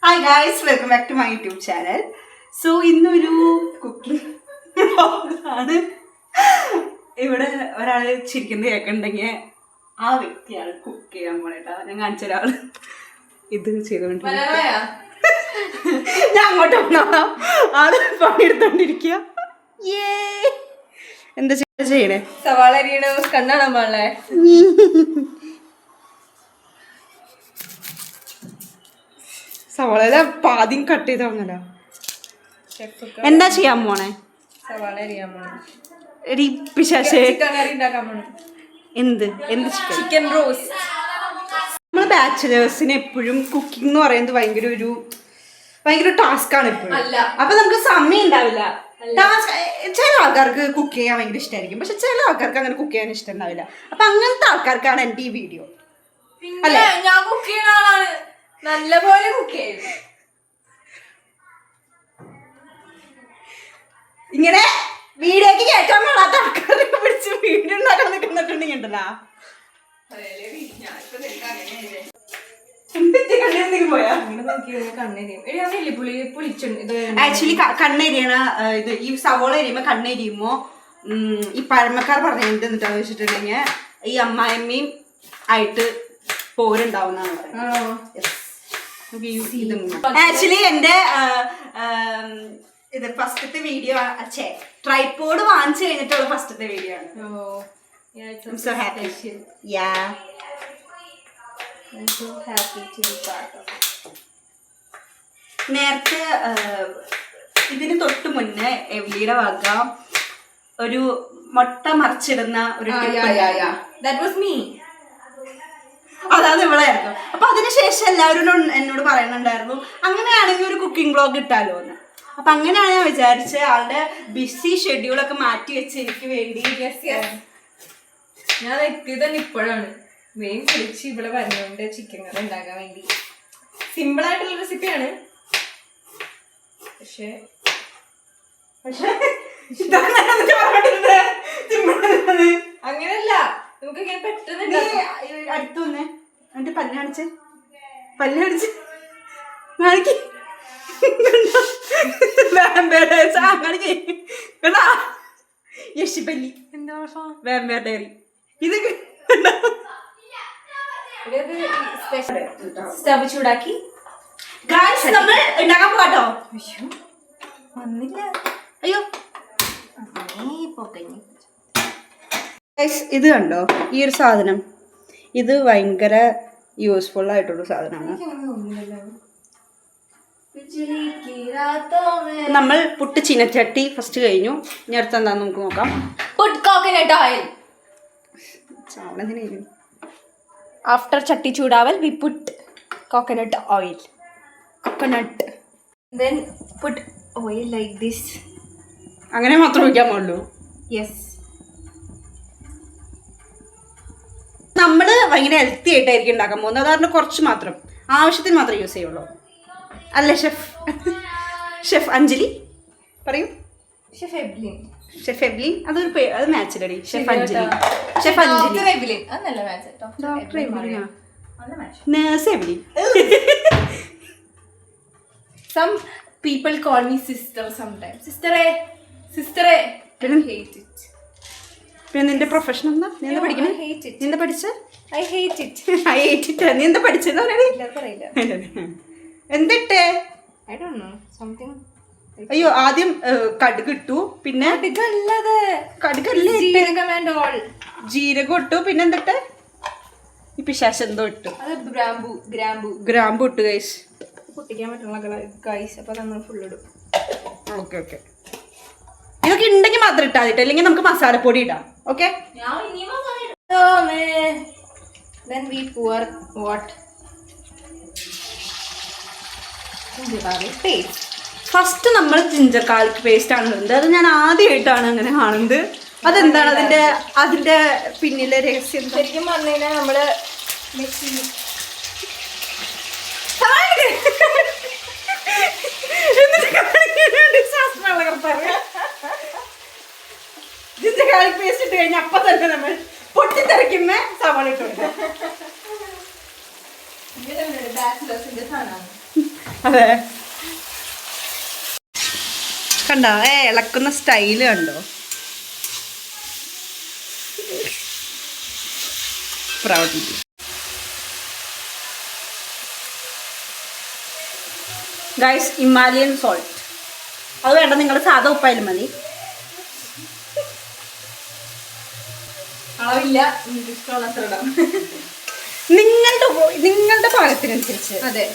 Hi guys, welcome back to my YouTube channel. So ഇന്നൊരു cooking ആണ്. ഇവിടെ ഒരാൾ ചിരിക്കുന്നത് കേൾക്കണ്ടെങ്കിൽ ആ വ്യക്തിയാണ് കുക്ക് ചെയ്യാൻ പോണേട്ടാ. ഞാൻ കാണിച്ച ഒരാൾ ഇത് ചെയ്തോണ്ടിരിക്കുക. ഞാൻ അങ്ങോട്ട് വന്നോളാം. ആള് പണിയെടുത്തോണ്ടിരിക്കുക. എന്താ ചെയ്യണേ? സവാള അരിയണ കണ്ണാണോ പാളെ? സവാള പാദ്യം കട്ട് ചെയ്തോന്നല്ല. എന്താ ചെയ്യാൻ പോണേ? സവാള അരിയാൻ പോണേ. എന്ത് ചിക്കൻ റോസ്റ്റ്. നമ്മള് ബാച്ചിലേഴ്സിന് എപ്പോഴും കുക്കിംഗ് എന്ന് പറയുന്നത് ഭയങ്കര ടാസ്ക് ആണ് എപ്പോഴും. അപ്പൊ നമുക്ക് സമയം ഉണ്ടാവില്ല. ചില ആൾക്കാർക്ക് കുക്ക് ചെയ്യാൻ ഭയങ്കര ഇഷ്ടമായിരിക്കും, പക്ഷെ ചില ആൾക്കാർക്ക് അങ്ങനെ കുക്ക് ചെയ്യാൻ ഇഷ്ടം ഉണ്ടാവില്ല. അപ്പൊ അങ്ങനത്തെ ആൾക്കാർക്കാണ് എന്റെ ഈ വീഡിയോ. അല്ലെ, ഞാൻ കുക്ക് ചെയ്യുന്ന ആളാണ്, നല്ലപോലെ കുക്ക് ചെയ്യും. ഇങ്ങനെ വീഡിയോക്ക് കേൾക്കാൻ പാടാത്ത ആൾക്കാരെ പിടിച്ച് വീഡിയോ ഉണ്ടാക്കാൻ നിൽക്കുന്നുണ്ടെങ്കിൽ ഉണ്ടല്ലോ. ആക്ച്വലി കണ്ണെരിയണ ഇത് ഈ സവോള എരിയുമ്പോ കണ്ണെരിയുമ്പോ ഈ പഴമക്കാർ പറഞ്ഞത് എന്താന്ന് വെച്ചിട്ടുണ്ടെങ്കിൽ ഈ അമ്മായിമ്മയും ആയിട്ട് പോരുണ്ടാവുന്നതാണ് പറയുന്നത്. ആക്ച്വലി എന്റെ ഇത് ഫസ്റ്റത്തെ വീഡിയോ ട്രൈപോഡ് വാങ്ങിച്ചു കഴിഞ്ഞിട്ടുള്ള ഫസ്റ്റത്തെ വീഡിയോ ആണ്. I'm so happy. Yeah. I'm so happy to be part of it. നേരത്തെ ഇതിന് തൊട്ട് മുന്നേ എവ്ലിയുടെ വക ഒരു മുട്ട മറിച്ചിടുന്ന ഒരു That was me. അതാണ് ഇവളായിരുന്നു. അപ്പൊ അതിനുശേഷം എല്ലാവരും എന്നോട് പറയുന്നുണ്ടായിരുന്നു അങ്ങനെയാണെങ്കിൽ ഒരു കുക്കിംഗ് വ്ളോഗ് ഇട്ടാലോ എന്ന്. അപ്പൊ അങ്ങനെയാണ് ഞാൻ വിചാരിച്ചത്. ആളുടെ ബിസി ഷെഡ്യൂളൊക്കെ മാറ്റി വെച്ച് എനിക്ക് വേണ്ടി ഞാൻ എത്തിയത് തന്നെ ഇപ്പോഴാണ്. മെയിൻ കുറിച്ച് ഇവിടെ വരുന്നുണ്ട് ചിക്കൻ കറി ഉണ്ടാക്കാൻ വേണ്ടി. സിമ്പിൾ ആയിട്ടുള്ള റെസിപ്പിയാണ്, പക്ഷെ അങ്ങനെയല്ല, നമുക്ക് ഇങ്ങനെ പെട്ടെന്ന് അടുത്ത് വന്നേ. എന്നിട്ട് പല്ല് കാണിച്ച് കാണിക്ക്. യഷിപ്പല്ലി എന്താ വേമ്പേർ ഡയറി. ഇത് സ്റ്റവ് ചൂടാക്കി നമ്മൾ ഉണ്ടാക്കാൻ പോകാട്ടോ. വന്നില്ല. അയ്യോ, ഇത് കണ്ടോ ഈ ഒരു സാധനം? ഇത് ഭയങ്കര യൂസ്ഫുൾ ആയിട്ടുള്ള സാധനമാണ്. നമ്മൾ പുട്ട് ചീനച്ചട്ടി ഫസ്റ്റ് കഴിഞ്ഞു. ഇനി അടുത്ത എന്താന്ന് നമുക്ക് നോക്കാം. Puttu coconut oil. ആഫ്റ്റർ ചട്ടി ചൂടാവൽ we put coconut oil. Coconut then put oil like this. അങ്ങനെ മാത്രം ഒഴിക്കാൻ പാടുള്ളൂ. Yes. നമ്മള് ഭയങ്കര ഹെൽത്തി ആയിട്ടായിരിക്കും ഉണ്ടാക്കാൻ പോകുന്നത്. അതാരണം കുറച്ച് മാത്രം, ആവശ്യത്തിന് മാത്രം യൂസ് ചെയ്യുള്ളൂ. അല്ലേ ഷെഫ് അഞ്ജലി പറയൂ. ഷെഫ് എബ്ലിൻ അത് മാച്ചിലടി. ഷെഫ് അഞ്ജലി. ഡോക്ടർ എബ്ലിൻ. നേഴ്സ് എബ്ലിൻ. Some people call me sister sometimes. Sister. I hate it. പിന്നെ നിന്റെ പ്രൊഫഷൻ എന്താ? നീ എന്താ പഠിക്കണേ? നീ എന്താ പഠിച്ചേ? I hate it. നീ എന്താ പഠിച്ചെന്ന് പറയില്ല. എന്തിട്ടേ? I don't know. Something. അയ്യോ, ആദ്യം കടുക് ഇട്ടു, പിന്നെ കടുകല്ലേ ജീരകം ഇട്ടു, പിന്നെ എന്തിട്ട് ഈ പിശാശ് എന്തോ ഇട്ടു. ഗ്രാമ്പു ഇട്ടു ഗൈസ്. പൊട്ടിക്കാൻ പറ്റുള്ള ഗൈസ്. അപ്പൊ നമ്മൾ ഫുൾ ഇടും. ഓക്കെ. ഇതൊക്കെ ഉണ്ടെങ്കിൽ മാത്രം ഇട്ടാൽ മതി, അല്ലെങ്കിൽ നമുക്ക് മസാലപ്പൊടി ഇടാം. Okay. Then we pour what? Paste. First നമ്മൾ ജിഞ്ചർ ഗാർലിക് പേസ്റ്റ് ആണ് ഇടുന്നത്. അത് ഞാൻ ആദ്യമായിട്ടാണ് അങ്ങനെ കാണുന്നത്. അതെന്താണ് അതിന്റെ പിന്നിലെ രഹസ്യം? ശരിക്കും പറഞ്ഞു കഴിഞ്ഞാൽ നമ്മള് ജിഞ്ചർ ഗാർലിക് പേസ്റ്റ് ഇട്ട് കഴിഞ്ഞാൽ അപ്പൊ തന്നെ നമ്മൾ പൊട്ടിത്തെറിക്കുന്ന സവാള ഇട്ടു. അതെ, കണ്ടോ ഇളക്കുന്ന സ്റ്റൈല് കണ്ടോ? പ്രൗഡ്. ഗൈസ്, ഹിമാലയൻ സോൾട്ട് അത് വേണ്ട, നിങ്ങൾ സാധാ ഉപ്പായാലും മതി. അളവില്ല, നിങ്ങൾക്ക് ഇഷ്ടമുള്ള അത്ര ഇടാം. നിങ്ങളുടെ പാകത്തിനനുസരിച്ച്. അതെ,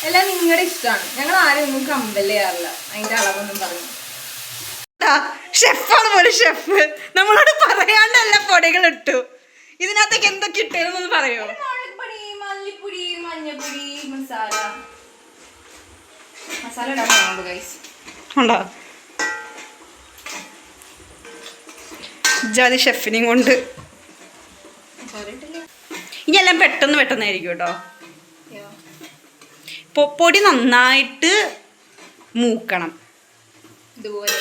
എല്ലാം നിങ്ങളുടെ ഇഷ്ടമാണ്. ഞങ്ങൾ ആരും ഒന്നും കമ്പല് ചെയ്യാറില്ല അതിന്റെ അളവൊന്നും പറഞ്ഞു. ഷെഫാണ് പോലെ ഷെഫ് നമ്മളോട് പറയാണ്ടല്ല പൊടികൾ ഇട്ടു. ഇതിനകത്തേക്ക് എന്തൊക്കെ ഇട്ടേന്നൊന്ന് പറയോ? മുളകുപൊടി, മല്ലിപ്പൊടി, മഞ്ഞപ്പൊടി, മസാല ഇടാൻ പോകുന്നുണ്ട് ഗൈസ്. ഉണ്ടോ ജാതി ഷെഫിനെയും കൊണ്ട്? ഇനി എല്ലാം പെട്ടെന്നായിരിക്കും കേട്ടോ. പൊടി നന്നായിട്ട് മൂക്കണം. ഇതുപോലെ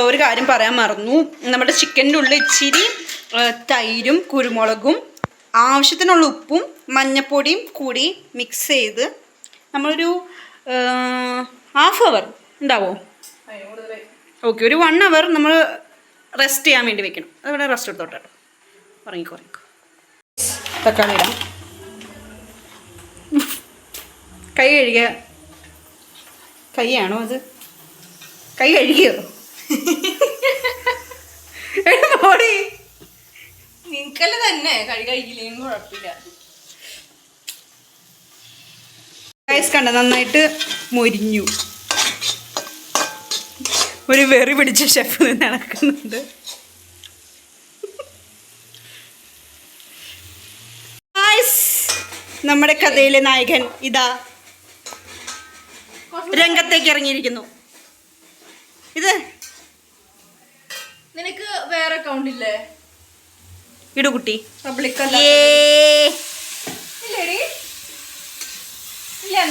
ഒരു കാര്യം പറയാൻ മറന്നു. നമ്മുടെ ചിക്കൻ്റെ ഉള്ളിൽ ഇച്ചിരി തൈരും കുരുമുളകും ആവശ്യത്തിനുള്ള ഉപ്പും മഞ്ഞപ്പൊടിയും കൂടി മിക്സ് ചെയ്ത് നമ്മളൊരു 1/2 hour ഉണ്ടാവോ? ഓക്കെ, ഒരു 1 hour നമ്മൾ റെസ്റ്റ് ചെയ്യാൻ വേണ്ടി വെക്കണം. അതിവിടെ റെസ്റ്റ് എടുത്തോട്ടോ. ഉറങ്ങിക്കോ. തക്കാളി ഇടാം. കൈ കഴുകിയ കൈയാണോ അത്? കൈ കഴുകിയോ? ബോഡി നിനക്കല്ല തന്നെ കഴിക്കില്ലെങ്കിൽ കുഴപ്പമില്ല. ഗൈസ് കണ്ട നന്നായിട്ട് മൊരിഞ്ഞു. ഒരു വെറി പിടിച്ച ഷെഫ് നടക്കുന്നുണ്ട്. നമ്മുടെ കഥയിലെ നായകൻ ഇതാ രംഗത്തേക്ക് ഇറങ്ങിയിരിക്കുന്നു. ഇത് നിനക്ക് വേറെ അക്കൗണ്ട് ഇല്ലേ? ഇടുകുട്ടി പബ്ലിക്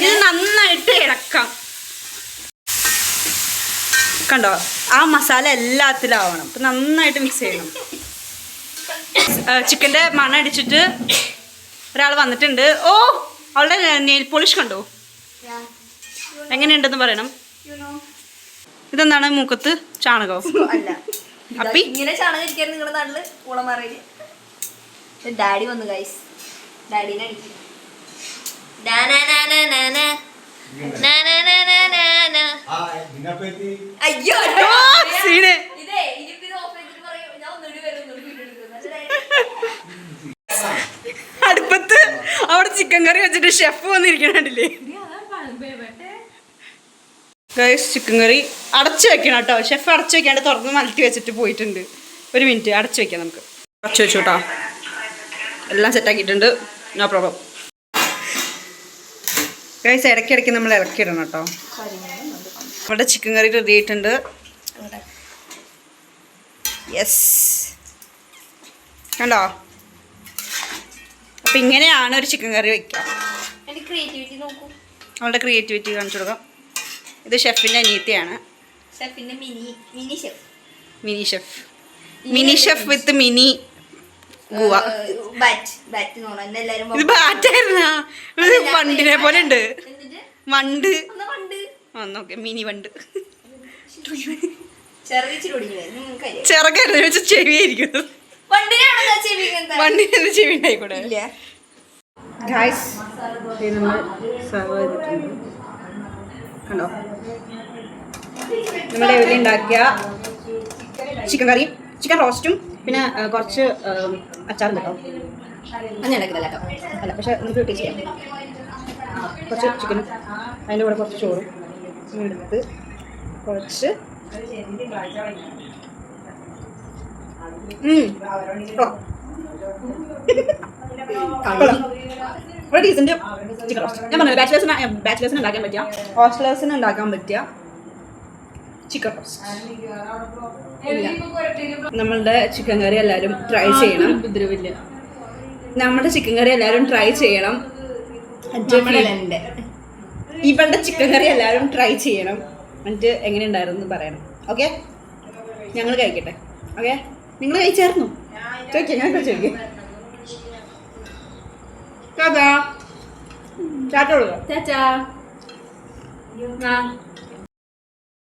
ഇത് നന്നായിട്ട് ഇളക്കാം. കണ്ടോ, ആ മസാല എല്ലാത്തിലും ആവണം. അപ്പം നന്നായിട്ട് മിക്സ് ചെയ്യണം. ചിക്കൻ്റെ മണം അടിച്ചിട്ട് ഒരാൾ വന്നിട്ടുണ്ട്. ഓ, അവളുടെ നെയിൽ പോളിഷ് കണ്ടോ? എങ്ങനെയുണ്ടെന്ന് പറയണം. ഇതെന്താണ് മൂക്കത്ത് ചാണകോ? അല്ല, അപ്പി ഇങ്ങനെ ചാണകം ഇരിക്കാൻ നിങ്ങളുടെ നാട്ടില് കുളമറയില് ഡാഡി വന്നു ഗൈസ്. ഡാഡിനെ അടിക്കും. അയ്യോ അടുപ്പത്ത് അവിടെ ചിക്കൻ കറി വെച്ചിട്ട് ഷെഫ് വന്നിരിക്കണില്ലേ ഗൈസ്? ചിക്കൻ കറി അടച്ചു വെക്കണം കേട്ടോ. ഷെഫ് അടച്ചു വെക്കാണ്ട് തുറന്ന് മലത്തി വെച്ചിട്ട് പോയിട്ടുണ്ട്. 1 മിനിറ്റ് അടച്ചു വെക്കാം. നമുക്ക് അടച്ചു വെച്ചു കേട്ടോ. എല്ലാം സെറ്റാക്കിയിട്ടുണ്ട്. No problem. ഗൈസ് ഇടയ്ക്കിടയ്ക്ക് നമ്മൾ ഇളക്കിയിടണം കേട്ടോ. അവിടെ ചിക്കൻ കറി റെഡി ആയിട്ടുണ്ട്. യെസ്, കണ്ടോ? അപ്പം ഇങ്ങനെയാണ് ഒരു ചിക്കൻ കറി വയ്ക്കുക. അവളുടെ ക്രിയേറ്റിവിറ്റി കാണിച്ചു കൊടുക്കാം. ഇത് ഷെഫിൻ്റെ അനിയത്തിയാണ്. മിനി ഷെഫ് വിത്ത് മിനി ഗുവ. ഇത് ബാറ്റായിരുന്നാ? വണ്ടിനെ പോലെ ഉണ്ട്. വണ്ട് നോക്കെ, മിനി വണ്ട്. ചെറുക്കായിരുന്നു വെച്ചാൽ ചെവിയായിരിക്കുന്നത്. വണ്ടിന് ചെവി ഉണ്ടായിക്കൂടെ? ഗൈസ് നമ്മൾ സെർവ് ചെയ്തിട്ടുണ്ട്. കണ്ടോ, നമ്മുടെ ഇവിടെ ഉണ്ടാക്കിയ ചിക്കൻ കറിയും ചിക്കൻ റോസ്റ്റും പിന്നെ കുറച്ച് അച്ചാറും കേട്ടോ. അങ്ങനെ ഉണ്ടാക്കിയതല്ല കേട്ടോ. അല്ല, പക്ഷെ നമുക്ക് ടേസ്റ്റ് ചെയ്യാം. കുറച്ച് ചിക്കനും അതിൻ്റെ കൂടെ കുറച്ച് ചോറും എടുത്ത് കുറച്ച് ഡീസൻറ്റ് ചിക്കൻ റോസ്റ്റ്. ഞാൻ പറഞ്ഞു ബാച്ചിലേഴ്സിന് ഉണ്ടാക്കാൻ പറ്റിയ, ഹോസ്റ്റലേഴ്സിന് ഉണ്ടാക്കാൻ പറ്റിയ ചിക്കൻ റോസ്റ്റ്. നമ്മളുടെ ചിക്കൻ കറി എല്ലാവരും ട്രൈ ചെയ്യണം. ഉപദ്രവില്ല. നമ്മുടെ ചിക്കൻ കറി എല്ലാവരും ട്രൈ ചെയ്യണം. ഇവളുടെ ചിക്കൻ കറി എല്ലാവരും ട്രൈ ചെയ്യണം. എന്നിട്ട് എങ്ങനെ ഉണ്ടായിരുന്നു പറയണം. ഓക്കെ, ഞങ്ങൾ കഴിക്കട്ടെ. ഓക്കെ, നിങ്ങൾ കഴിച്ചായിരുന്നു? ചോദിക്കാം, ഞാൻ ചോദിക്കാം. ടാറ്റാ. ടാറ്റ കൊടുക്കാം. ചാച്ചാ